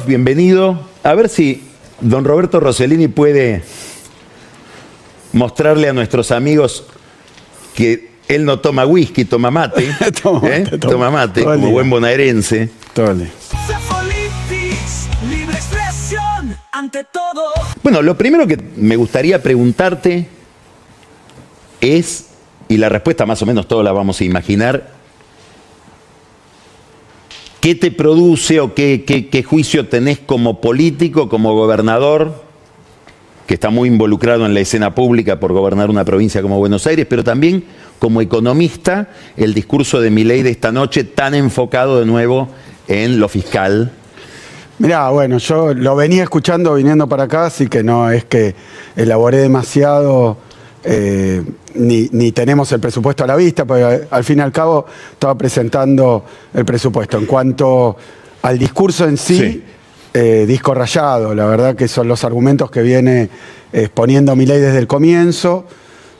Bienvenido. A ver si don Roberto Rossellini puede mostrarle a nuestros amigos que él no toma whisky, toma mate. Toma mate, como buen bonaerense. Bueno, lo primero que me gustaría preguntarte es, y la respuesta más o menos todos la vamos a imaginar, ¿qué te produce o qué juicio tenés como político, como gobernador, que está muy involucrado en la escena pública por gobernar una provincia como Buenos Aires, pero también como economista, el discurso de Milei de esta noche tan enfocado de nuevo en lo fiscal? Mirá, bueno, yo lo venía escuchando viniendo para acá, así que no es que elaboré demasiado, ni tenemos el presupuesto a la vista, porque al fin y al cabo estaba presentando el presupuesto. En cuanto al discurso en sí, disco rayado, la verdad que son los argumentos que viene exponiendo Milei desde el comienzo.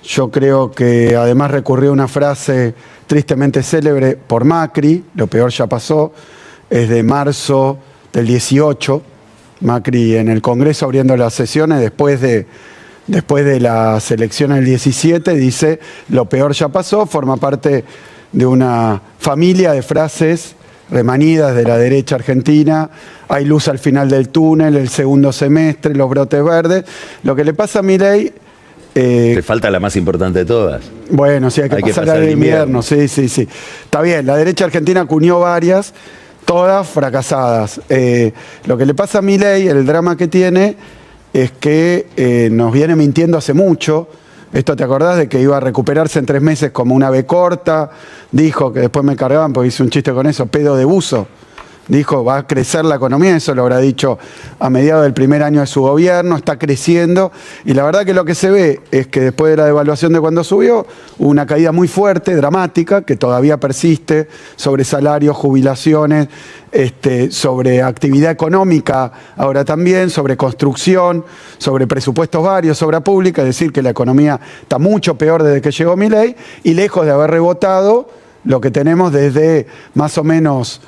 Yo creo que además recurrió a una frase tristemente célebre por Macri, lo peor ya pasó, es de marzo del 18, Macri en el Congreso abriendo las sesiones después de las elecciones del 17, dice, lo peor ya pasó, forma parte de una familia de frases remanidas de la derecha argentina, hay luz al final del túnel, el segundo semestre, los brotes verdes. Lo que le pasa a Milei... Te falta la más importante de todas. Bueno, sí, hay que pasar al invierno, sí. Está bien, la derecha argentina acuñó varias, todas fracasadas. Lo que le pasa a Milei, el drama que tiene, es que nos viene mintiendo hace mucho. Esto, ¿te acordás de que iba a recuperarse en 3 meses como una B corta? Dijo que después me cargaban porque hice un chiste con eso, pedo de buzo. Dijo, va a crecer la economía, eso lo habrá dicho a mediados del primer año de su gobierno, está creciendo. Y la verdad que lo que se ve es que después de la devaluación de cuando subió, hubo una caída muy fuerte, dramática, que todavía persiste, sobre salarios, jubilaciones, sobre actividad económica, ahora también, sobre construcción, sobre presupuestos varios, obra pública, es decir, que la economía está mucho peor desde que llegó Milei, y lejos de haber rebotado, lo que tenemos desde más o menos,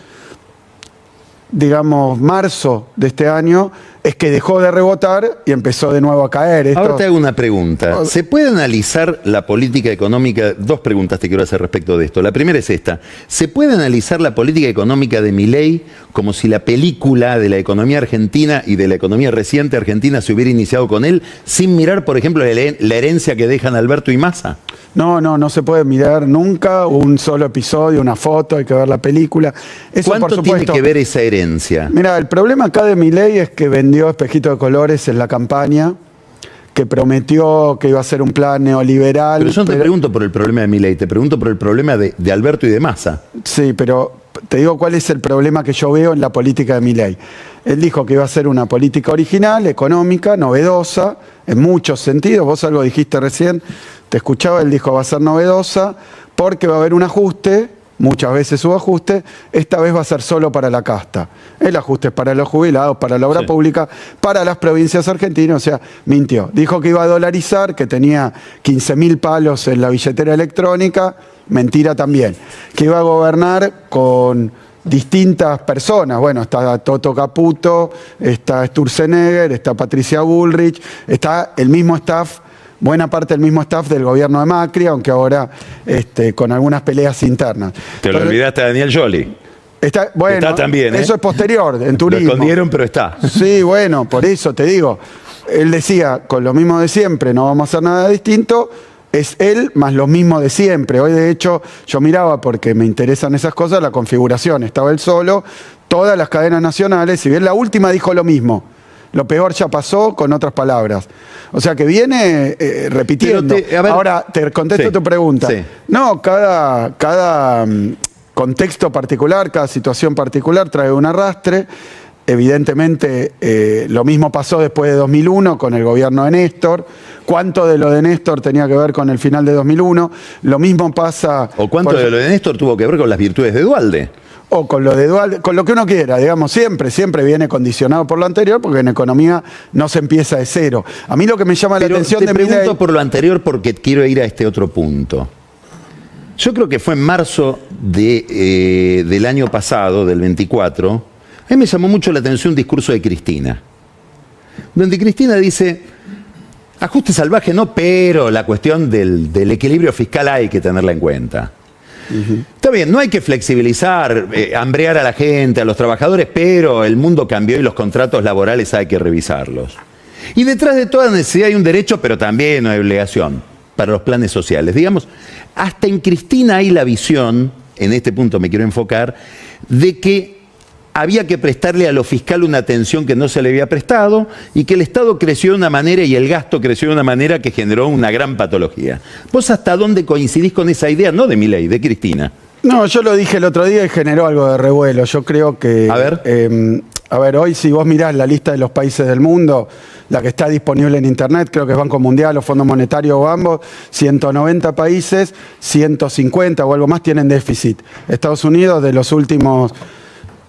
digamos, marzo de este año, es que dejó de rebotar y empezó de nuevo a caer. Ahora te hago una pregunta. ¿Se puede analizar la política económica? 2 preguntas te quiero hacer respecto de esto. La primera es esta. ¿Se puede analizar la política económica de Milei como si la película de la economía argentina y de la economía reciente argentina se hubiera iniciado con él, sin mirar, por ejemplo, la herencia que dejan Alberto y Massa? No se puede mirar nunca un solo episodio, una foto, hay que ver la película. Eso, ¿cuánto por supuesto, tiene que ver esa herencia? Mira, el problema acá de Milei es que vendió espejito de colores en la campaña, que prometió que iba a ser un plan neoliberal. Pero yo no te pregunto por el problema de Milei, te pregunto por el problema de Alberto y de Massa. Sí, pero te digo cuál es el problema que yo veo en la política de Milei. Él dijo que iba a ser una política original, económica, novedosa, en muchos sentidos. Vos algo dijiste recién, te escuchaba, él dijo va a ser novedosa porque va a haber un ajuste, muchas veces hubo ajuste, esta vez va a ser solo para la casta. El ajuste es para los jubilados, para la obra pública, para las provincias argentinas, o sea, mintió. Dijo que iba a dolarizar, que tenía 15.000 palos en la billetera electrónica, mentira también. Que iba a gobernar con distintas personas, bueno, está Toto Caputo, está Sturzenegger, está Patricia Bullrich, está el mismo staff, buena parte del mismo staff del gobierno de Macri, aunque ahora con algunas peleas internas. Te lo olvidaste a Daniel Scioli. Bueno, está también, eso es posterior, en turismo. Lo escondieron, pero está. Sí, bueno, por eso te digo. Él decía, con lo mismo de siempre, no vamos a hacer nada distinto. Es él más lo mismo de siempre. Hoy, de hecho, yo miraba, porque me interesan esas cosas, la configuración. Estaba él solo, todas las cadenas nacionales, si bien la última dijo lo mismo. Lo peor ya pasó, con otras palabras. O sea que viene repitiendo. Ahora, te contesto tu pregunta. Sí. No, cada contexto particular, cada situación particular trae un arrastre. Evidentemente, lo mismo pasó después de 2001 con el gobierno de Néstor. ¿Cuánto de lo de Néstor tenía que ver con el final de 2001? Lo mismo pasa... ¿O cuánto de lo de Néstor tuvo que ver con las virtudes de Duhalde? O con lo de Duhalde, con lo que uno quiera, digamos, siempre viene condicionado por lo anterior, porque en economía no se empieza de cero. A mí lo que me llama la atención de Milei... Te pregunto por lo anterior porque quiero ir a este otro punto. Yo creo que fue en marzo del año pasado, del 24, mí me llamó mucho la atención un discurso de Cristina, donde Cristina dice, ajuste salvaje no, pero la cuestión del equilibrio fiscal hay que tenerla en cuenta. Está bien, no hay que flexibilizar, hambrear a la gente, a los trabajadores, pero el mundo cambió y los contratos laborales hay que revisarlos. Y detrás de toda necesidad hay un derecho, pero también una obligación para los planes sociales. Digamos, hasta en Cristina hay la visión, en este punto me quiero enfocar, de que había que prestarle a lo fiscal una atención que no se le había prestado y que el Estado creció de una manera y el gasto creció de una manera que generó una gran patología. ¿Vos hasta dónde coincidís con esa idea? No de Milei, de Cristina. No, yo lo dije el otro día y generó algo de revuelo. Yo creo que... A ver, hoy si vos mirás la lista de los países del mundo, la que está disponible en Internet, creo que es Banco Mundial o Fondo Monetario o ambos, 190 países, 150 o algo más tienen déficit. Estados Unidos, de los últimos...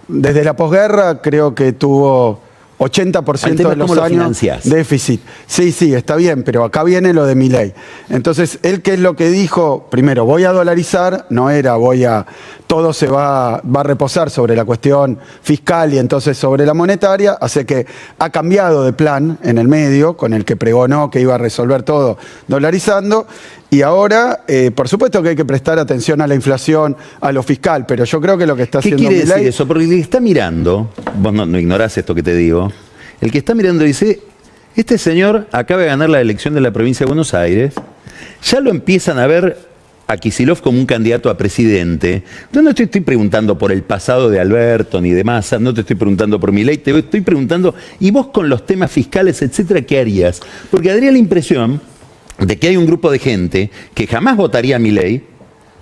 Desde la posguerra, creo que tuvo 80% de los años déficit. Sí, está bien, pero acá viene lo de Milei. Entonces, él qué es lo que dijo, primero, voy a dolarizar, no era todo se va a reposar sobre la cuestión fiscal y entonces sobre la monetaria, hace que ha cambiado de plan en el medio, con el que pregonó que iba a resolver todo dolarizando, y ahora, por supuesto que hay que prestar atención a la inflación, a lo fiscal, pero yo creo que lo que está haciendo Milei... ¿Qué quiere decir eso? Porque el que está mirando, vos no ignorás esto que te digo, el que está mirando dice, este señor acaba de ganar la elección de la provincia de Buenos Aires, ya lo empiezan a ver a Kicillof como un candidato a presidente. Yo no te estoy preguntando por el pasado de Alberto ni de Massa, no te estoy preguntando por Milei, te estoy preguntando, ¿y vos con los temas fiscales, etcétera, qué harías? Porque daría la impresión de que hay un grupo de gente que jamás votaría a Milei,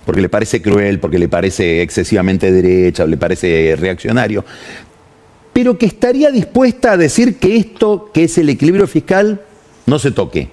porque le parece cruel, porque le parece excesivamente derecha, o le parece reaccionario, pero que estaría dispuesta a decir que esto, que es el equilibrio fiscal, no se toque.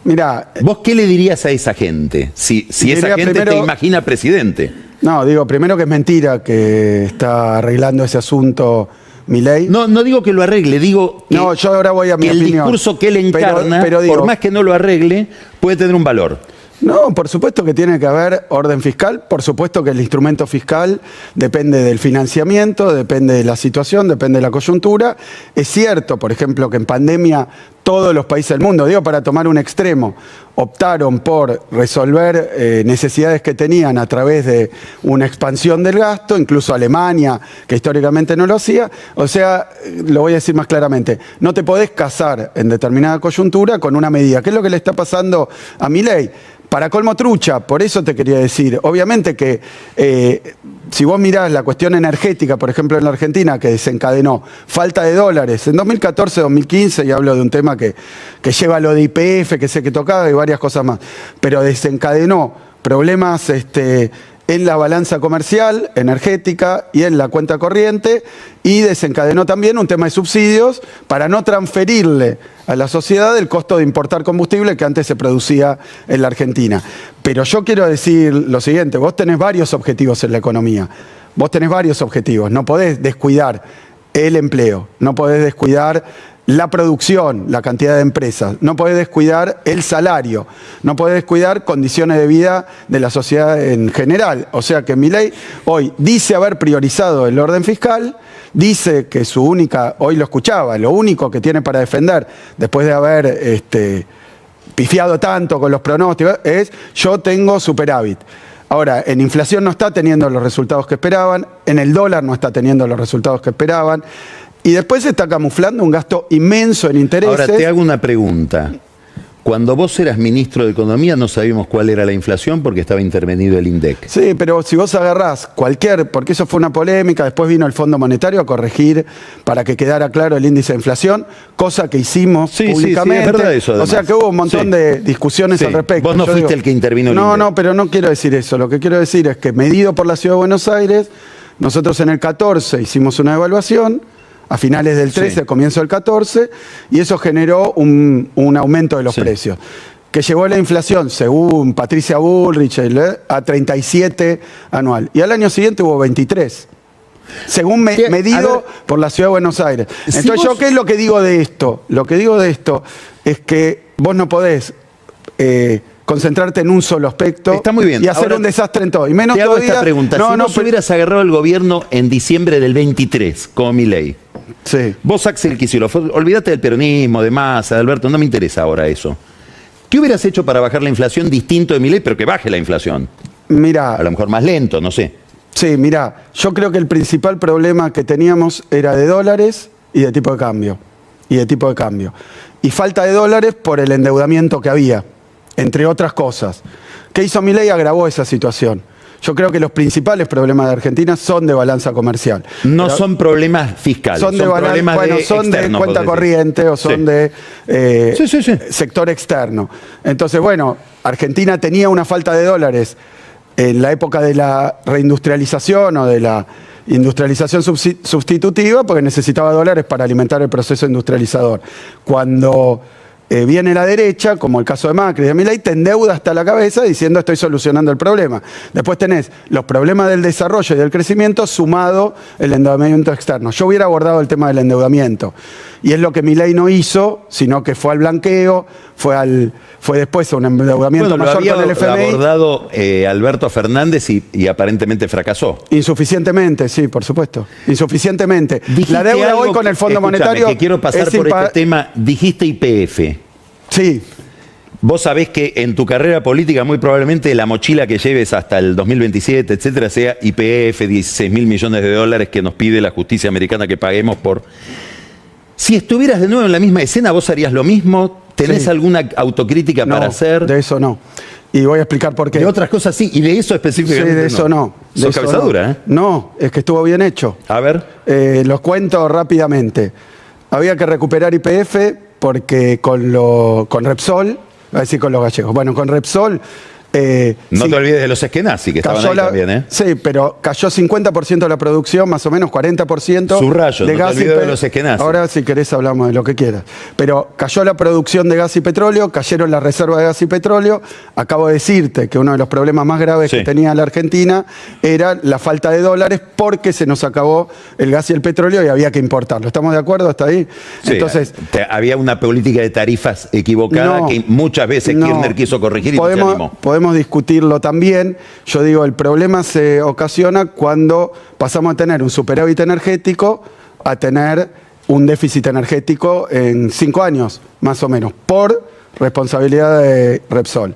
Mirá, ¿vos qué le dirías a esa gente? Si esa gente primero, te imagina presidente. No, digo, primero que es mentira que está arreglando ese asunto Milei. No digo que lo arregle, digo que, no, yo ahora voy a mi el opinión. Discurso que él encarna, pero digo, por más que no lo arregle, puede tener un valor. No, por supuesto que tiene que haber orden fiscal, por supuesto que el instrumento fiscal depende del financiamiento, depende de la situación, depende de la coyuntura. Es cierto, por ejemplo, que en pandemia todos los países del mundo, digo para tomar un extremo, optaron por resolver necesidades que tenían a través de una expansión del gasto, incluso Alemania, que históricamente no lo hacía. O sea, lo voy a decir más claramente, no te podés casar en determinada coyuntura con una medida. ¿Qué es lo que le está pasando a Milei? Para colmo trucha, por eso te quería decir, obviamente que si vos mirás la cuestión energética, por ejemplo en la Argentina, que desencadenó falta de dólares en 2014-2015, y hablo de un tema que lleva lo de YPF, que sé que tocaba y varias cosas más, pero desencadenó problemas en la balanza comercial, energética y en la cuenta corriente, y desencadenó también un tema de subsidios para no transferirle a la sociedad el costo de importar combustible que antes se producía en la Argentina. Pero yo quiero decir lo siguiente, vos tenés varios objetivos en la economía, vos tenés varios objetivos, no podés descuidar el empleo, no podés descuidar la producción, la cantidad de empresas, no podés descuidar el salario, no podés descuidar condiciones de vida de la sociedad en general. O sea que Milei hoy dice haber priorizado el orden fiscal, dice que su única, hoy lo escuchaba, lo único que tiene para defender, después de haber pifiado tanto con los pronósticos, es yo tengo superávit. Ahora, en inflación no está teniendo los resultados que esperaban, en el dólar no está teniendo los resultados que esperaban, y después se está camuflando un gasto inmenso en intereses. Ahora te hago una pregunta. Cuando vos eras ministro de Economía no sabíamos cuál era la inflación porque estaba intervenido el INDEC. Sí, pero si vos agarrás porque eso fue una polémica, después vino el Fondo Monetario a corregir para que quedara claro el índice de inflación, cosa que hicimos públicamente. Sí, es verdad eso, además. O sea que hubo un montón de discusiones al respecto. Vos no fuiste el que intervino el INDEC. No, pero no quiero decir eso. Lo que quiero decir es que medido por la Ciudad de Buenos Aires, nosotros en el 14 hicimos una evaluación, a finales del 13, comienzo del 14, y eso generó un aumento de los precios, que llevó a la inflación, según Patricia Bullrich, a 37 anual. Y al año siguiente hubo 23, según medido por la Ciudad de Buenos Aires. Entonces, ¿yo qué es lo que digo de esto? Lo que digo de esto es que vos no podés concentrarte en un solo aspecto. Está muy bien. Y hacer Ahora, un desastre en todo. Y menos te hago todavía, esta pregunta. Si vos hubieras agarrado el gobierno en diciembre del 23, como Milei, Sí. vos, Axel Kicillof, olvídate del peronismo, de Massa, de Alberto, no me interesa ahora eso. ¿Qué hubieras hecho para bajar la inflación distinto de Milei, pero que baje la inflación? Mirá, A lo mejor más lento, no sé. sí, mirá, yo creo que el principal problema que teníamos era de dólares y de tipo de cambio. Y falta de dólares por el endeudamiento que había, entre otras cosas. ¿Qué hizo Milei? Agravó esa situación. Yo creo que los principales problemas de Argentina son de balanza comercial. No Pero son problemas fiscales, son de problemas son de externos, cuenta vos decís. corriente o son Sí. de Sí. sector externo. Entonces, bueno, Argentina tenía una falta de dólares en la época de la reindustrialización o de la industrialización sustitutiva porque necesitaba dólares para alimentar el proceso industrializador. Cuando viene la derecha, como el caso de Macri y de Milei, te endeuda hasta la cabeza diciendo estoy solucionando el problema. Después tenés los problemas del desarrollo y del crecimiento sumado el endeudamiento externo. Yo hubiera abordado el tema del endeudamiento. Y es lo que Milei no hizo, sino que fue al blanqueo, fue después a un endeudamiento Bueno, lo mayor había con el FMI. abordado Alberto Fernández y aparentemente fracasó. Insuficientemente, sí, por supuesto. Insuficientemente. Dijiste La deuda algo hoy con el Fondo escúchame, Monetario. que quiero pasar es por este tema. Dijiste YPF. Sí, Vos sabés que en tu carrera política muy probablemente la mochila que lleves hasta el 2027, etcétera, sea YPF, 16.000 millones de dólares que nos pide la justicia americana que paguemos por... Si estuvieras de nuevo en la misma escena, ¿vos harías lo mismo? ¿Tenés Sí. alguna autocrítica no, para hacer? de eso no. Y voy a explicar por qué. De otras cosas sí, y de eso Sí, específicamente de eso no. De Sos eso cabeza no. dura, ¿eh? No, es que estuvo bien hecho. A ver. Los cuento rápidamente. Había que recuperar YPF porque con Repsol, a decir con los gallegos, bueno, con Repsol... No sí, te olvides de los eskenazi, que estaban cayó ahí también, ¿eh? Sí, pero cayó 50% de la producción, más o menos 40% Subrayo, de no te gas y olvides de los eskenazi. Ahora, si querés, hablamos de lo que quieras. Pero cayó la producción de gas y petróleo, cayeron las reservas de gas y petróleo. Acabo de decirte que uno de los problemas más graves Sí. que tenía la Argentina era la falta de dólares porque se nos acabó el gas y el petróleo y había que importarlo. ¿Estamos de acuerdo hasta ahí? Sí, Entonces, había una política de tarifas equivocada No, que muchas veces no. Kirchner quiso corregir y no se animó. Podemos discutirlo también. Yo digo, el problema se ocasiona cuando pasamos a tener un superávit energético a tener un déficit energético en 5 años, más o menos, por responsabilidad de Repsol.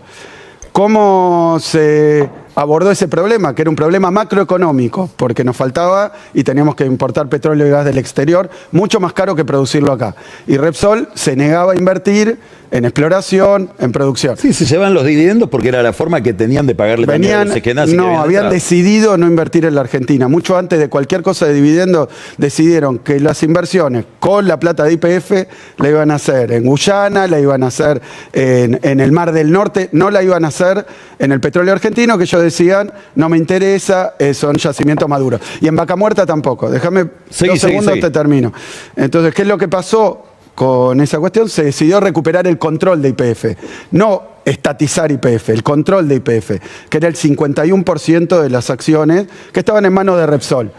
¿Cómo se abordó ese problema? Que era un problema macroeconómico, porque nos faltaba y teníamos que importar petróleo y gas del exterior, mucho más caro que producirlo acá. Y Repsol se negaba a invertir en exploración, en producción. Sí, se llevan los dividendos porque era la forma que tenían de pagarle también a los eskenazi que habían detrás. decidido no invertir en la Argentina. Mucho antes de cualquier cosa de dividendos, decidieron que las inversiones con la plata de YPF la iban a hacer en Guyana, la iban a hacer en el Mar del Norte, no la iban a hacer en el petróleo argentino, que ellos decían, no me interesa, son yacimientos maduros. Y en Vaca Muerta tampoco. Déjame 2 segundos, te termino. Entonces, ¿qué es lo que pasó? Con esa cuestión se decidió recuperar el control de YPF, no estatizar YPF, el control de YPF, que era el 51% de las acciones que estaban en manos de Repsol.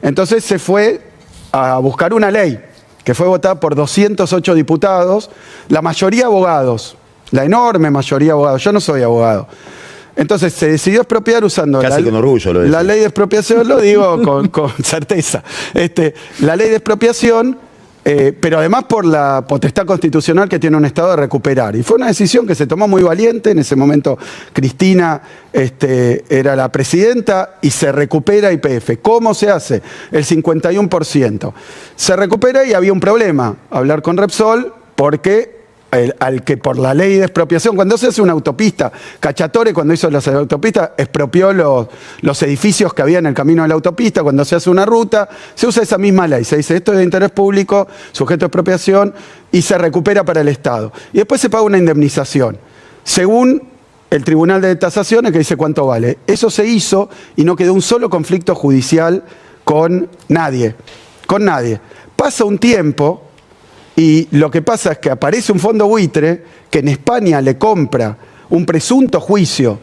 Entonces se fue a buscar una ley que fue votada por 208 diputados, la mayoría abogados, la enorme mayoría abogados. Yo no soy abogado. Entonces se decidió expropiar usando Casi con orgullo lo decís. la ley de expropiación, lo digo con certeza. La ley de expropiación, pero además por la potestad constitucional que tiene un Estado de recuperar. Y fue una decisión que se tomó muy valiente. En ese momento Cristina era la presidenta y se recupera YPF. ¿Cómo se hace? El 51%. Se recupera y había un problema. Hablar con Repsol porque... al que por la ley de expropiación, cuando se hace una autopista, Cacciatore cuando hizo las autopistas expropió los edificios que había en el camino de la autopista, cuando se hace una ruta, se usa esa misma ley, se dice esto es de interés público, sujeto a expropiación, y se recupera para el Estado. Y después se paga una indemnización, según el Tribunal de Tasaciones que dice cuánto vale. Eso se hizo y no quedó un solo conflicto judicial con nadie, Pasa un tiempo... Y lo que pasa es que aparece un fondo buitre que en España le compra un presunto juicio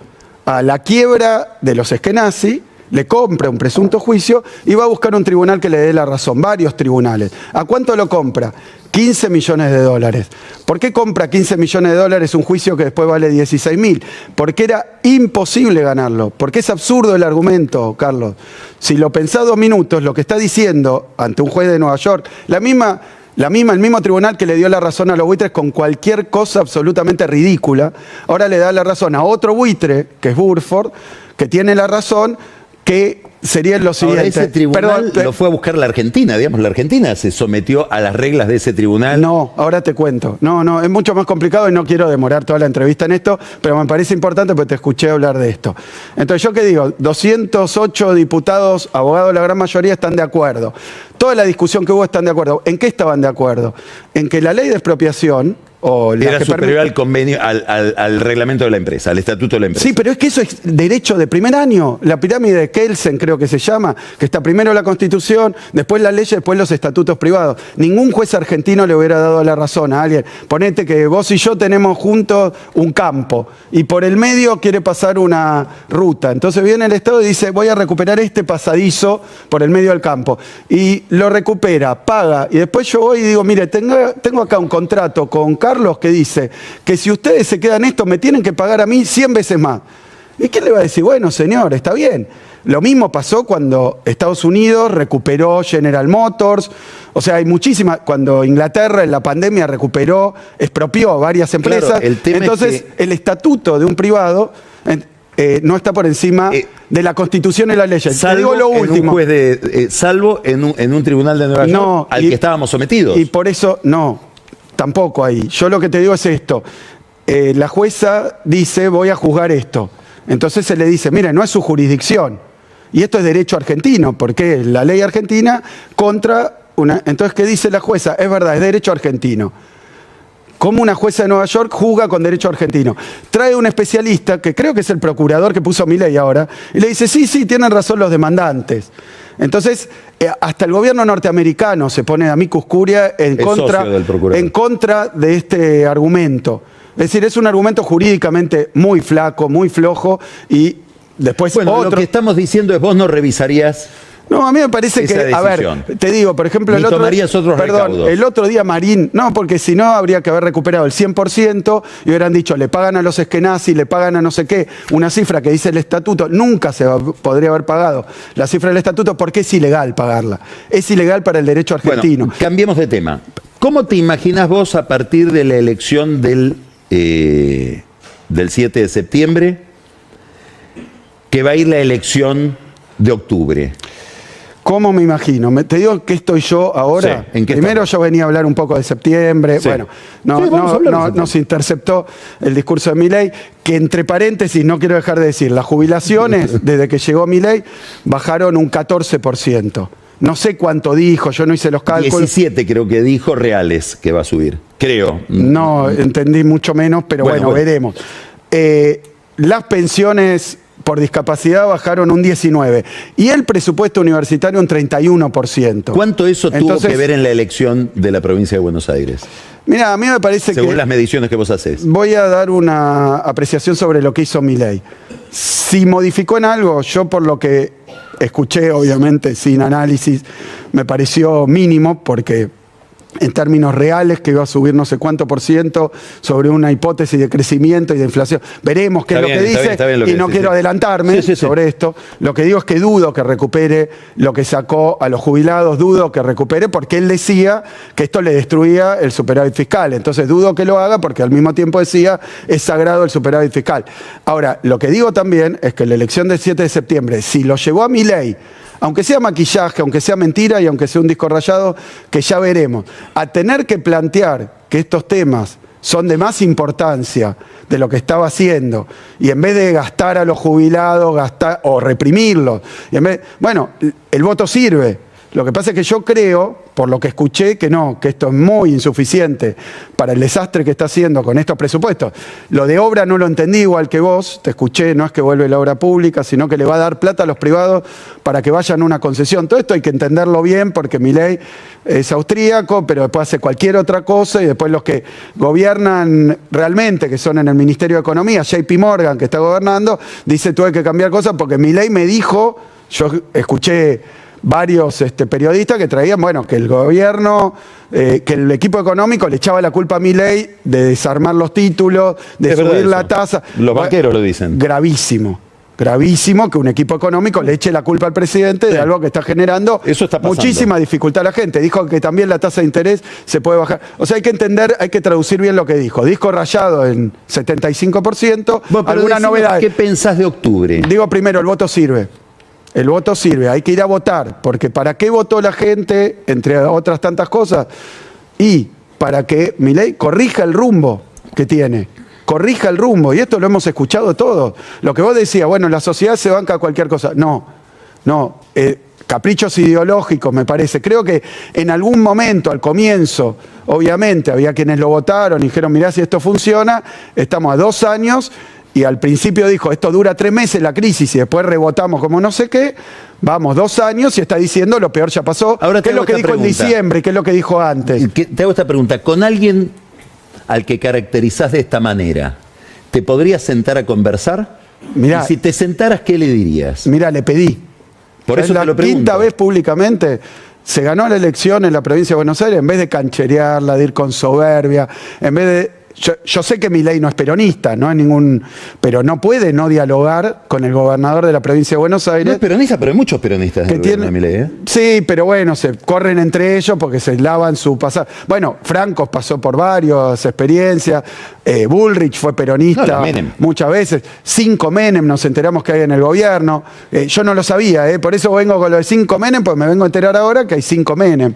a la quiebra de los eskenazi le compra un presunto juicio y va a buscar un tribunal que le dé la razón, varios tribunales. ¿A cuánto lo compra? 15 millones de dólares. ¿Por qué compra 15 millones de dólares un juicio que después vale 16.000? Porque era imposible ganarlo. Porque es absurdo el argumento, Carlos. Si lo pensás 2 minutos, lo que está diciendo ante un juez de Nueva York, el mismo tribunal que le dio la razón a los buitres con cualquier cosa absolutamente ridícula, ahora le da la razón a otro buitre, que es Burford, que tiene la razón, que sería lo siguiente. Ahora, ese tribunal lo fue a buscar la Argentina, digamos, la Argentina se sometió a las reglas de ese tribunal. No, ahora te cuento. No, es mucho más complicado y no quiero demorar toda la entrevista en esto, pero me parece importante porque te escuché hablar de esto. Entonces, ¿yo qué digo? 208 diputados, abogados, la gran mayoría están de acuerdo. Toda la discusión que hubo están de acuerdo. ¿En qué estaban de acuerdo? En que la ley de expropiación o la era que superior al convenio, al reglamento de la empresa, al estatuto de la empresa. Sí, pero es que eso es derecho de primer año. La pirámide de Kelsen, creo que se llama, que está primero la Constitución, después la ley, después los estatutos privados. Ningún juez argentino le hubiera dado la razón a alguien. Ponete que vos y yo tenemos juntos un campo y por el medio quiere pasar una ruta. Entonces viene el Estado y dice, voy a recuperar este pasadizo por el medio del campo. Y lo recupera, paga. Y después yo voy y digo, mire, tengo acá un contrato con Carlos que dice que si ustedes se quedan esto me tienen que pagar a mí 100 veces más. ¿Y quién le va a decir? Bueno, señor, está bien. Lo mismo pasó cuando Estados Unidos recuperó General Motors. O sea, hay muchísimas. Cuando Inglaterra en la pandemia recuperó, expropió varias empresas. Claro, el tema entonces, es que el estatuto de un privado no está por encima de la Constitución y las leyes. Te digo lo último. Salvo en un tribunal de Nueva York al que estábamos sometidos. Y por eso, no. Tampoco ahí. Yo lo que te digo es esto. La jueza dice, voy a juzgar esto. Entonces se le dice, mire, no es su jurisdicción. Y esto es derecho argentino, porque es la ley argentina contra una... Entonces, ¿qué dice la jueza? Es verdad, es derecho argentino. ¿Cómo una jueza de Nueva York juzga con derecho argentino? Trae un especialista, que creo que es el procurador que puso Milei ahora, y le dice, sí, tienen razón los demandantes. Entonces, hasta el gobierno norteamericano se pone de amicus curiae en contra de este argumento. Es decir, es un argumento jurídicamente muy flaco, muy flojo y después lo que estamos diciendo es vos no revisarías. No, a mí me parece que, a ver, te digo, por ejemplo, el otro día Marín, no, porque si no habría que haber recuperado el 100% y hubieran dicho, le pagan a los esquenazis, le pagan a no sé qué, una cifra que dice el estatuto, nunca podría haber pagado la cifra del estatuto porque es ilegal pagarla. Es ilegal para el derecho argentino. Bueno, cambiemos de tema. ¿Cómo te imaginas vos a partir de la elección del 7 de septiembre que va a ir la elección de octubre? ¿Cómo me imagino? Te digo que estoy yo ahora. Sí, Primero yo venía a hablar un poco de septiembre. Sí. Bueno, nos interceptó el discurso de Milei, que entre paréntesis, no quiero dejar de decir, las jubilaciones desde que llegó Milei bajaron un 14%. No sé cuánto dijo, yo no hice los cálculos. 17 creo que dijo reales que va a subir, creo. No, entendí mucho menos, pero bueno. Veremos. Las pensiones por discapacidad bajaron un 19%. Y el presupuesto universitario un 31%. ¿Cuánto eso tuvo que ver en la elección de la provincia de Buenos Aires? Mira, a mí me parece según las mediciones que vos hacés. Voy a dar una apreciación sobre lo que hizo Milei. Si modificó en algo, yo por lo que escuché, obviamente, sin análisis, me pareció mínimo, porque en términos reales que iba a subir no sé cuánto por ciento sobre una hipótesis de crecimiento y de inflación. Veremos qué es lo que dice y no quiero adelantarme sobre esto. Lo que digo es que dudo que recupere lo que sacó a los jubilados, dudo que recupere porque él decía que esto le destruía el superávit fiscal. Entonces dudo que lo haga porque al mismo tiempo decía es sagrado el superávit fiscal. Ahora, lo que digo también es que la elección del 7 de septiembre, si lo llevó a Milei, aunque sea maquillaje, aunque sea mentira y aunque sea un disco rayado, que ya veremos, a tener que plantear que estos temas son de más importancia de lo que estaba haciendo, y en vez de gastar a los jubilados, gastar o reprimirlos, bueno, el voto sirve. Lo que pasa es que yo creo, por lo que escuché, que no, que esto es muy insuficiente para el desastre que está haciendo con estos presupuestos. Lo de obra no lo entendí igual que vos, te escuché, no es que vuelve la obra pública, sino que le va a dar plata a los privados para que vayan a una concesión. Todo esto hay que entenderlo bien porque Milei es austríaco, pero después hace cualquier otra cosa y después los que gobiernan realmente, que son en el Ministerio de Economía, JP Morgan, que está gobernando, dice tú hay que cambiar cosas porque Milei me dijo Yo escuché varios periodistas que traían, bueno, que el gobierno, que el equipo económico le echaba la culpa a Milei de desarmar los títulos, de Es verdad subir la eso. tasa. Los banqueros lo dicen. Gravísimo que un equipo económico le eche la culpa al presidente de algo que está generando Eso está pasando. muchísima dificultad a la gente. Dijo que también la tasa de interés se puede bajar. O sea, hay que entender, hay que traducir bien lo que dijo. Disco rayado en 75%. Bueno, pero ¿Alguna decime, novedad? ¿qué pensás de octubre? Digo primero, el voto sirve. El voto sirve, hay que ir a votar, porque ¿para qué votó la gente, entre otras tantas cosas? Y para que Milei corrija el rumbo que tiene, corrija el rumbo, y esto lo hemos escuchado todos. Lo que vos decías, bueno, la sociedad se banca cualquier cosa. No, caprichos ideológicos, me parece. Creo que en algún momento, al comienzo, obviamente, había quienes lo votaron y dijeron, mirá si esto funciona, estamos a 2 años, y al principio dijo, esto dura 3 meses la crisis y después rebotamos como no sé qué, vamos 2 años y está diciendo lo peor ya pasó. Ahora ¿Qué es lo que dijo en diciembre? ¿Qué es lo que dijo antes? Te hago esta pregunta. Con alguien al que caracterizás de esta manera, ¿te podrías sentar a conversar? Mirá, y si te sentaras, ¿qué le dirías? Mira, le pedí. Por eso la te lo pregunto. quinta vez públicamente se ganó la elección en la provincia de Buenos Aires en vez de cancherearla, de ir con soberbia, en vez de... Yo sé que Milei no es peronista, no es ningún, pero no puede no dialogar con el gobernador de la provincia de Buenos Aires. No es peronista, pero hay muchos peronistas que del gobierno de Milei, ¿eh? Sí, pero bueno, se corren entre ellos porque se lavan su pasado. Bueno, Francos pasó por varias experiencias, Bullrich fue peronista No, la Menem. muchas veces, 5 Menem nos enteramos que hay en el gobierno, yo no lo sabía, por eso vengo con lo de 5 Menem, pues me vengo a enterar ahora que hay 5 Menem.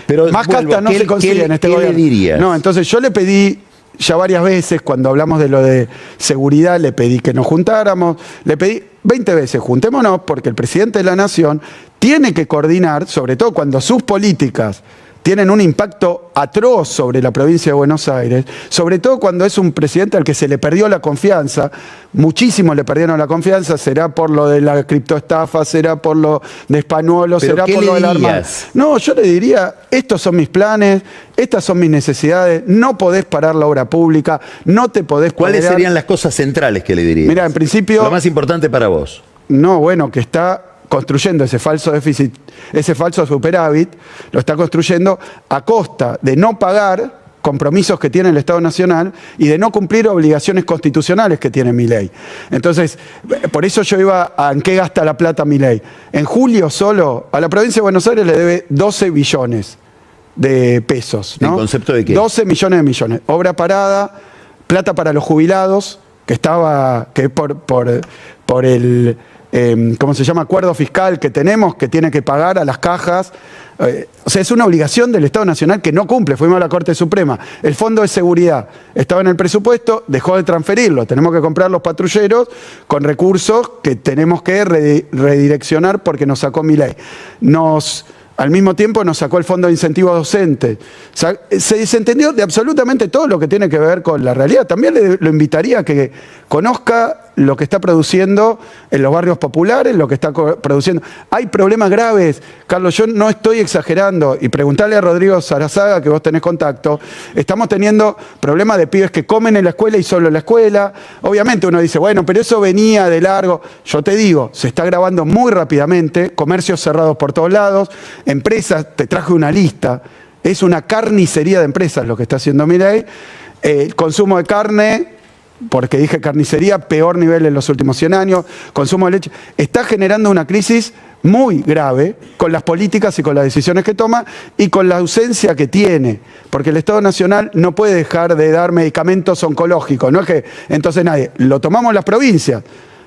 Pero Más vuelvo, castas no ¿qué- se consigue qué- en este qué le gobierno. dirías? No, entonces yo le pedí ya varias veces, cuando hablamos de lo de seguridad, le pedí que nos juntáramos, le pedí 20 veces, juntémonos, porque el presidente de la Nación tiene que coordinar, sobre todo cuando sus políticas tienen un impacto atroz sobre la provincia de Buenos Aires, sobre todo cuando es un presidente al que se le perdió la confianza, muchísimos le perdieron la confianza, será por lo de la criptoestafa, será por lo de Spanuolo, ¿Pero será qué por le lo de la Armada. dirías? No, yo le diría, estos son mis planes, estas son mis necesidades, no podés parar la obra pública, no te podés ¿Cuáles poner- serían las cosas centrales que le dirías? Mirá, en principio- Lo más importante para vos. No, bueno, que está construyendo ese falso déficit, ese falso superávit, lo está construyendo a costa de no pagar compromisos que tiene el Estado Nacional y de no cumplir obligaciones constitucionales que tiene Milei. Entonces, por eso yo iba a en qué gasta la plata Milei. En julio solo, a la provincia de Buenos Aires le debe 12 billones de pesos. ¿no? ¿En concepto de qué? 12 millones de millones. Obra parada, plata para los jubilados, que estaba, que por el... ¿cómo se llama? Acuerdo fiscal que tenemos, que tiene que pagar a las cajas. O sea, es una obligación del Estado Nacional que no cumple. Fuimos a la Corte Suprema. El Fondo de Seguridad estaba en el presupuesto, dejó de transferirlo. Tenemos que comprar los patrulleros con recursos que tenemos que redireccionar porque nos sacó Milei. Al mismo tiempo nos sacó el Fondo de Incentivos Docentes. Se desentendió de absolutamente todo lo que tiene que ver con la realidad. También lo invitaría a que conozca lo que está produciendo en los barrios populares, lo que está produciendo. Hay problemas graves, Carlos, yo no estoy exagerando, y preguntarle a Rodrigo Sarazaga, que vos tenés contacto, estamos teniendo problemas de pibes que comen en la escuela y solo en la escuela. Obviamente uno dice, bueno, pero eso venía de largo. Yo te digo, se está grabando muy rápidamente, comercios cerrados por todos lados, empresas, te traje una lista, es una carnicería de empresas lo que está haciendo Milei. El consumo de carne, porque dije carnicería, peor nivel en los últimos 100 años, consumo de leche, está generando una crisis muy grave con las políticas y con las decisiones que toma y con la ausencia que tiene, porque el Estado Nacional no puede dejar de dar medicamentos oncológicos, no es que entonces nadie, lo tomamos las provincias,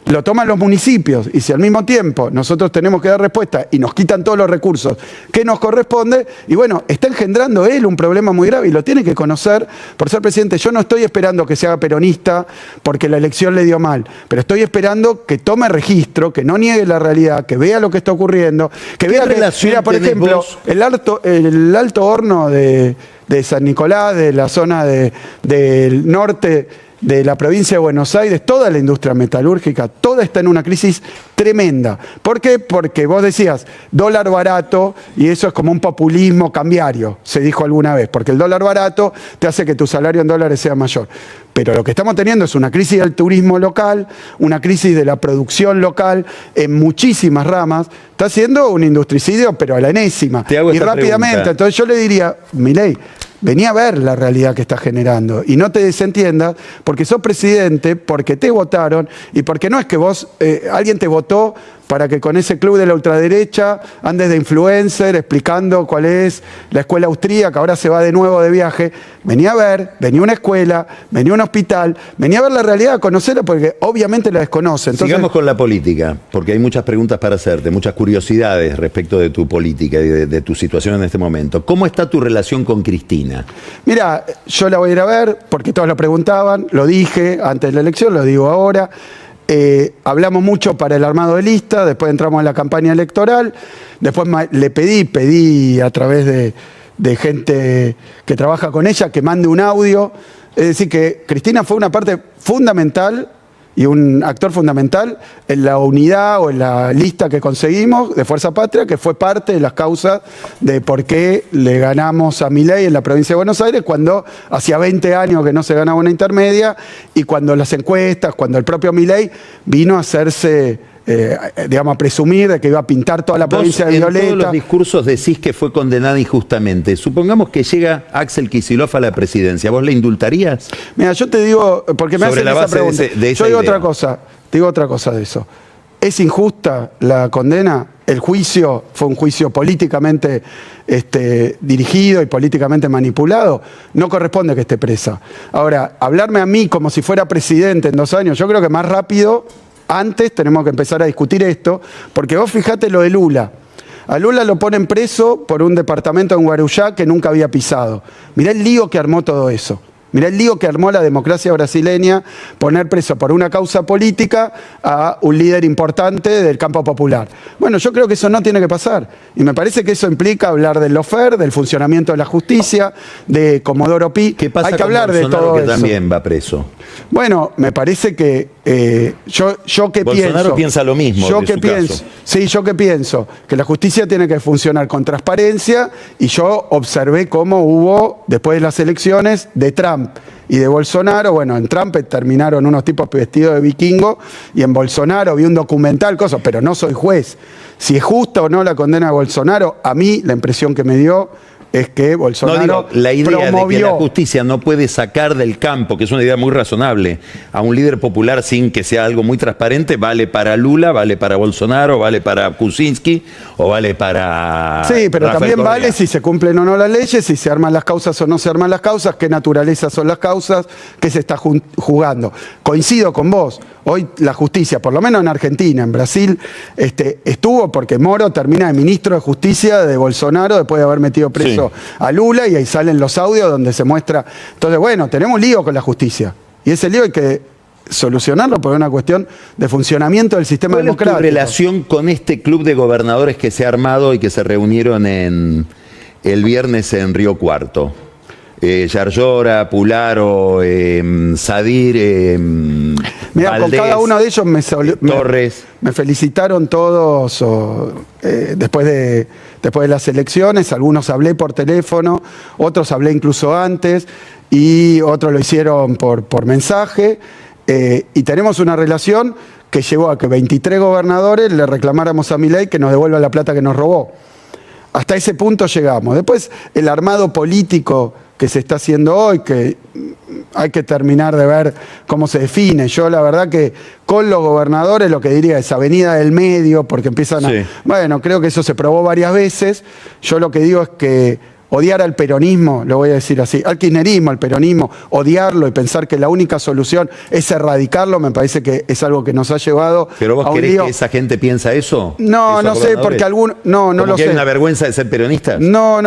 lo toman los municipios, y si al mismo tiempo nosotros tenemos que dar respuesta y nos quitan todos los recursos que nos corresponde, y bueno, está engendrando él un problema muy grave y lo tiene que conocer por ser presidente. Yo no estoy esperando que se haga peronista porque la elección le dio mal, pero estoy esperando que tome registro, que no niegue la realidad, que vea lo que está ocurriendo, que vea que, relación mira, por tenés ejemplo, vos? el alto horno de San Nicolás, de la zona del norte, de la provincia de Buenos Aires, toda la industria metalúrgica, toda está en una crisis tremenda. ¿Por qué? Porque vos decías, dólar barato, y eso es como un populismo cambiario, se dijo alguna vez, porque el dólar barato te hace que tu salario en dólares sea mayor. Pero lo que estamos teniendo es una crisis del turismo local, una crisis de la producción local en muchísimas ramas. Está siendo un industricidio, pero a la enésima. Te hago y esta rápidamente, pregunta. entonces yo le diría, Milei, vení a ver la realidad que está generando y no te desentiendas porque sos presidente, porque te votaron y porque no es que vos, alguien te votó para que con ese club de la ultraderecha andes de influencer explicando cuál es la escuela austríaca, ahora se va de nuevo de viaje. Vení a ver, vení a una escuela, vení a un hospital, vení a ver la realidad, a conocerla porque obviamente la desconoce. Entonces, sigamos con la política, porque hay muchas preguntas para hacerte, muchas curiosidades respecto de tu política y de tu situación en este momento. ¿Cómo está tu relación con Cristina? mira, yo la voy a ir a ver porque todos lo preguntaban, lo dije antes de la elección, lo digo ahora. Hablamos mucho para el armado de lista, después entramos en la campaña electoral, después le pedí a través de gente que trabaja con ella que mande un audio. Es decir, que Cristina fue una parte fundamental y un actor fundamental en la unidad o en la lista que conseguimos de Fuerza Patria, que fue parte de las causas de por qué le ganamos a Milei en la provincia de Buenos Aires, cuando hacía 20 años que no se ganaba una intermedia, y cuando las encuestas, cuando el propio Milei vino a hacerse, digamos, a presumir de que iba a pintar toda la provincia de violeta. En todos los discursos decís que fue condenada injustamente. Supongamos que llega Axel Kicillof a la presidencia. ¿Vos le indultarías? Mira, yo te digo, porque me Sobre hacen la esa base de pregunta. de esa Yo digo idea. otra cosa, te digo otra cosa de eso. ¿Es injusta la condena? El juicio fue un juicio políticamente dirigido y políticamente manipulado. No corresponde que esté presa. Ahora, hablarme a mí como si fuera presidente en 2 años, yo creo que más rápido, antes tenemos que empezar a discutir esto, porque vos fijate lo de Lula. A Lula lo ponen preso por un departamento en Guarujá que nunca había pisado. Mirá el lío que armó todo eso. Mirá el lío que armó la democracia brasileña, poner preso por una causa política a un líder importante del campo popular. Bueno, yo creo que eso no tiene que pasar. Y me parece que eso implica hablar del lawfare, del funcionamiento de la justicia, de Comodoro Pi. ¿Qué pasa Hay que con hablar de Bolsonaro, todo que eso. también va preso? Bueno, me parece que yo que Bolsonaro pienso... piensa lo mismo Yo de que su pienso, caso. sí, yo que pienso que la justicia tiene que funcionar con transparencia y yo observé cómo hubo, después de las elecciones, de Trump y de Bolsonaro. Bueno, en Trump terminaron unos tipos vestidos de vikingo y en Bolsonaro vi un documental, cosas, pero no soy juez. Si es justa o no la condena de Bolsonaro, a mí la impresión que me dio es que Bolsonaro No, digo, la idea de que promovió... la justicia no puede sacar del campo, que es una idea muy razonable, a un líder popular sin que sea algo muy transparente, vale para Lula, vale para Bolsonaro, vale para Kuczynski o vale para... Sí, pero Rafael también Correa. vale si se cumplen o no las leyes, si se arman las causas o no se arman las causas, qué naturaleza son las causas, qué se está jugando. Coincido con vos, hoy la justicia, por lo menos en Argentina, en Brasil, estuvo porque Moro termina de ministro de Justicia de Bolsonaro después de haber metido preso a Lula y ahí salen los audios donde se muestra. Entonces, bueno, tenemos un lío con la justicia y ese lío hay que solucionarlo por una cuestión de funcionamiento del sistema ¿Cuál democrático. es tu relación con este club de gobernadores que se ha armado y que se reunieron el viernes en Río Cuarto? Yarlora, Pularo, Sadir, Mira, con Valdés, cada uno de ellos Torres. me felicitaron todos después de las elecciones. Algunos hablé por teléfono, otros hablé incluso antes y otros lo hicieron por mensaje. Y tenemos una relación que llevó a que 23 gobernadores le reclamáramos a Milei que nos devuelva la plata que nos robó. Hasta ese punto llegamos. Después, el armado político que se está haciendo hoy, que hay que terminar de ver cómo se define. Yo la verdad que con los gobernadores lo que diría es avenida del medio, porque empiezan a... Sí. Bueno, creo que eso se probó varias veces. Yo lo que digo es que odiar al peronismo, lo voy a decir así, al kirchnerismo, al peronismo, odiarlo y pensar que la única solución es erradicarlo, me parece que es algo que nos ha llevado ¿Pero vos a un querés lío. que esa gente piensa eso? No, ¿Esos no sé, gobernadores? porque algún... No ¿Como lo que sé. hay una vergüenza de ser peronistas? No,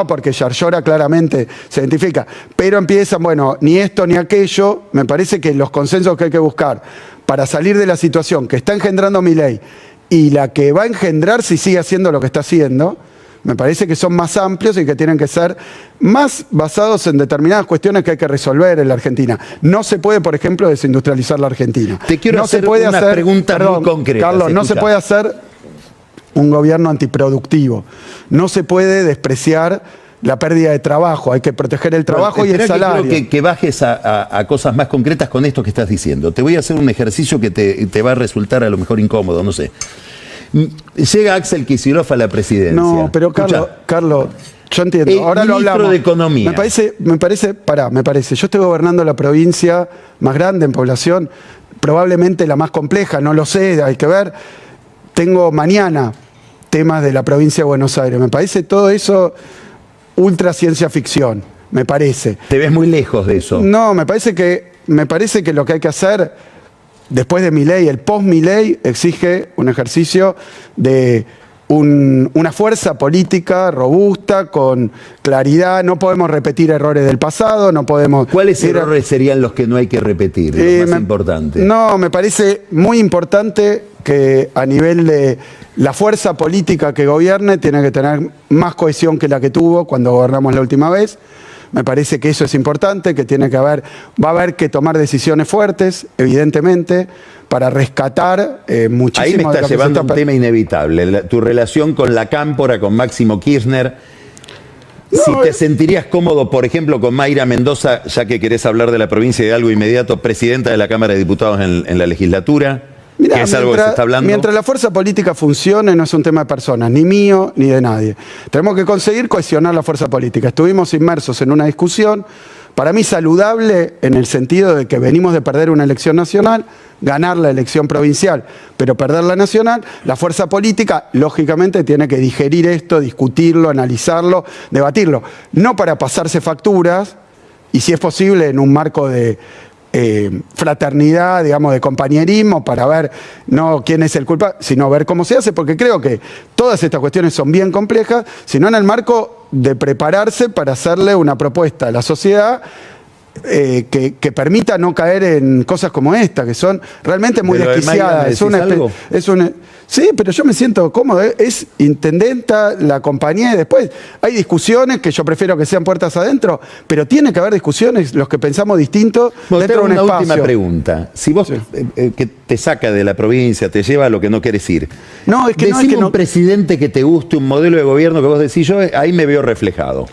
porque Yarlora claramente se identifica. Pero empiezan, bueno, ni esto ni aquello. Me parece que los consensos que hay que buscar para salir de la situación que está engendrando Milei y la que va a engendrar si sigue haciendo lo que está haciendo, Me parece que son más amplios y que tienen que ser más basados en determinadas cuestiones que hay que resolver en la Argentina. No se puede, por ejemplo, desindustrializar la Argentina. Te quiero no hacer se puede unas preguntas muy concretas. Carlos, no se puede hacer un gobierno antiproductivo. No se puede despreciar la pérdida de trabajo. Hay que proteger el trabajo y el salario. Quiero que bajes a cosas más concretas con esto que estás diciendo. Te voy a hacer un ejercicio que te va a resultar a lo mejor incómodo, no sé. Llega Axel Kicillof a la presidencia. No, pero Carlos, yo entiendo. Ahora lo hablamos. Ministro de Economía. Me parece. Yo estoy gobernando la provincia más grande en población, probablemente la más compleja, no lo sé, hay que ver. Tengo mañana temas de la provincia de Buenos Aires. Me parece todo eso ultra ciencia ficción, me parece. ¿Te ves muy lejos de eso? No, me parece que lo que hay que hacer después de Milei, el post-Milei, exige un ejercicio de una fuerza política robusta, con claridad. No podemos repetir errores del pasado, no podemos... ¿Cuáles errores serían los que no hay que repetir, los más importantes? No, me parece muy importante que a nivel de la fuerza política que gobierne tiene que tener más cohesión que la que tuvo cuando gobernamos la última vez. Me parece que eso es importante, que va a haber que tomar decisiones fuertes, evidentemente, para rescatar muchísimo. Ahí me estás llevando a un tema inevitable, tu relación con la Cámpora, con Máximo Kirchner. No, si te sentirías cómodo, por ejemplo, con Mayra Mendoza, ya que querés hablar de la provincia de algo inmediato, presidenta de la Cámara de Diputados en la legislatura. Mirá, que es algo que se está hablando. Mientras la fuerza política funcione, no es un tema de personas, ni mío ni de nadie. Tenemos que conseguir cohesionar la fuerza política. Estuvimos inmersos en una discusión, para mí saludable, en el sentido de que venimos de perder una elección nacional, ganar la elección provincial, pero perder la nacional. La fuerza política, lógicamente, tiene que digerir esto, discutirlo, analizarlo, debatirlo. No para pasarse facturas, y si es posible, en un marco de fraternidad, digamos, de compañerismo, para ver no quién es el culpable, sino ver cómo se hace, porque creo que todas estas cuestiones son bien complejas, sino en el marco de prepararse para hacerle una propuesta a la sociedad que permita no caer en cosas como esta, que son realmente muy desquiciadas. Sí, pero yo me siento cómodo. Es intendenta, la compañía, y después hay discusiones que yo prefiero que sean puertas adentro, pero tiene que haber discusiones, los que pensamos distinto, dentro de un espacio. Una última pregunta. Si vos, que te saca de la provincia, te lleva a lo que no querés ir. No, es que decime no es que un presidente que te guste, un modelo de gobierno que vos decís, yo ahí me veo reflejado.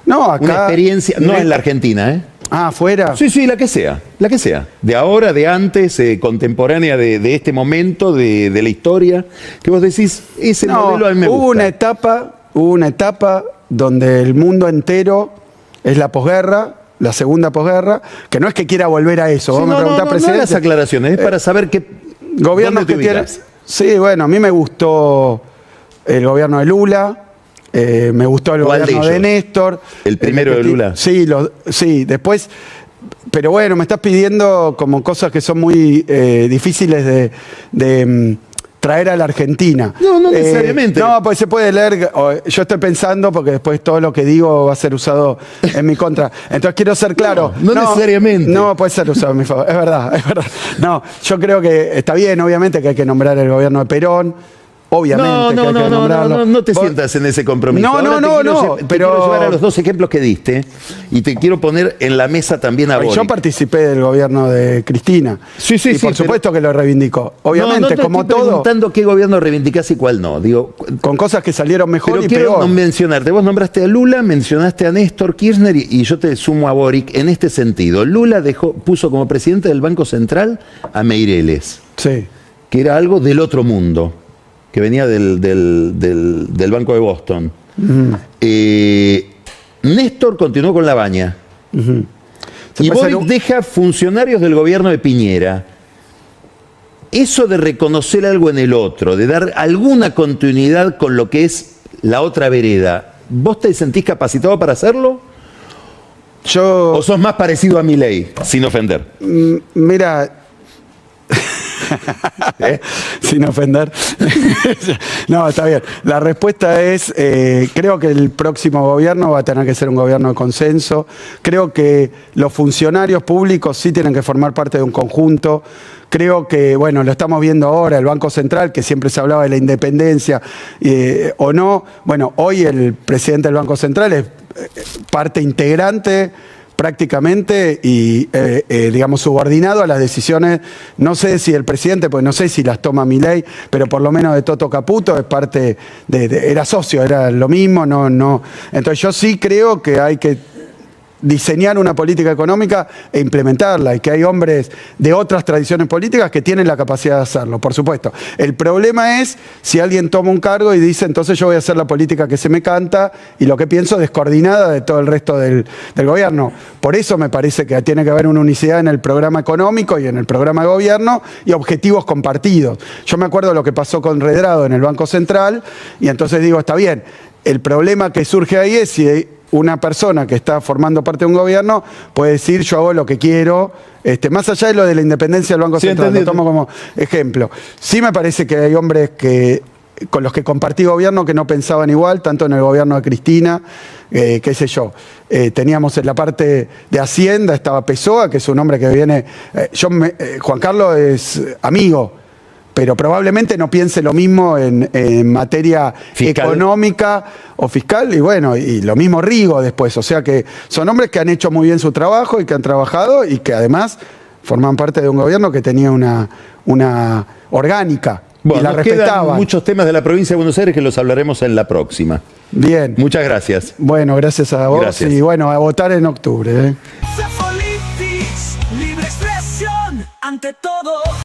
No, acá... Una experiencia, no en la Argentina, ¿eh? Ah, afuera. Sí, la que sea. De ahora, de antes, contemporánea de este momento, de la historia, que vos decís, ese modelo a mí me gusta. Hubo una etapa donde el mundo entero es la posguerra, la segunda posguerra, que no es que quiera volver a eso. Sí, vos me preguntás, presidente. No las aclaraciones, es para saber qué gobiernos que tienen. Sí, bueno, a mí me gustó el gobierno de Lula. Me gustó el gobierno de Néstor. ¿El primero de Lula? Sí, después... Pero bueno, me estás pidiendo como cosas que son muy difíciles de traer a la Argentina. No necesariamente. No, pues se puede leer... Yo estoy pensando, porque después todo lo que digo va a ser usado en mi contra. Entonces quiero ser claro. No necesariamente. No puede ser usado en mi favor. Es verdad. No, yo creo que está bien, obviamente, que hay que nombrar el gobierno de Perón. Obviamente que hay que nombrarlo. No te sientas en ese compromiso. Pero te quiero llevar a los dos ejemplos que diste y te quiero poner en la mesa también a Boric. Yo participé del gobierno de Cristina. Sí, y por supuesto que lo reivindicó. Obviamente, como todo. Estoy preguntando qué gobierno reivindicás y cuál no. Digo, con cosas que salieron mejor y quiero peor. mencionarte. Vos nombraste a Lula, mencionaste a Néstor Kirchner y yo te sumo a Boric en este sentido. Lula puso como presidente del Banco Central a Meireles. Sí. Que era algo del otro mundo, que venía del Banco de Boston. Néstor continuó con la baña. Y Boric deja funcionarios del gobierno de Piñera. Eso de reconocer algo en el otro, de dar alguna continuidad con lo que es la otra vereda, ¿vos te sentís capacitado para hacerlo? ¿O sos más parecido a Milei, sin ofender? Mira... Sin ofender. No, está bien. La respuesta es, creo que el próximo gobierno va a tener que ser un gobierno de consenso. Creo que los funcionarios públicos sí tienen que formar parte de un conjunto. Creo que, bueno, lo estamos viendo ahora, el Banco Central, que siempre se hablaba de la independencia o no. Bueno, hoy el presidente del Banco Central es parte integrante prácticamente y, digamos, subordinado a las decisiones, no sé si el presidente, pues no sé si las toma Milei, pero por lo menos de Toto Caputo es parte era socio, era lo mismo, no. Entonces yo sí creo que hay que diseñar una política económica e implementarla, y que hay hombres de otras tradiciones políticas que tienen la capacidad de hacerlo, por supuesto. El problema es si alguien toma un cargo y dice, entonces yo voy a hacer la política que se me canta y lo que pienso descoordinada de todo el resto del gobierno. Por eso me parece que tiene que haber una unicidad en el programa económico y en el programa de gobierno y objetivos compartidos. Yo me acuerdo lo que pasó con Redrado en el Banco Central y entonces digo, está bien, el problema que surge ahí es si una persona que está formando parte de un gobierno puede decir yo hago lo que quiero, más allá de lo de la independencia del Banco Central, lo tomo como ejemplo. Sí me parece que hay hombres con los que compartí gobierno que no pensaban igual, tanto en el gobierno de Cristina, qué sé yo. Teníamos en la parte de Hacienda, estaba Pessoa, que es un hombre que viene... Juan Carlos es amigo, pero probablemente no piense lo mismo en materia fiscal, económica o fiscal, y bueno, y lo mismo Rigo después. O sea que son hombres que han hecho muy bien su trabajo y que han trabajado y que además forman parte de un gobierno que tenía una orgánica. Bueno, y la nos respetaban. quedan muchos temas de la provincia de Buenos Aires que los hablaremos en la próxima. Bien. Muchas gracias. Bueno, gracias a vos. Gracias. Y bueno, a votar en octubre. Libre expresión ante todo.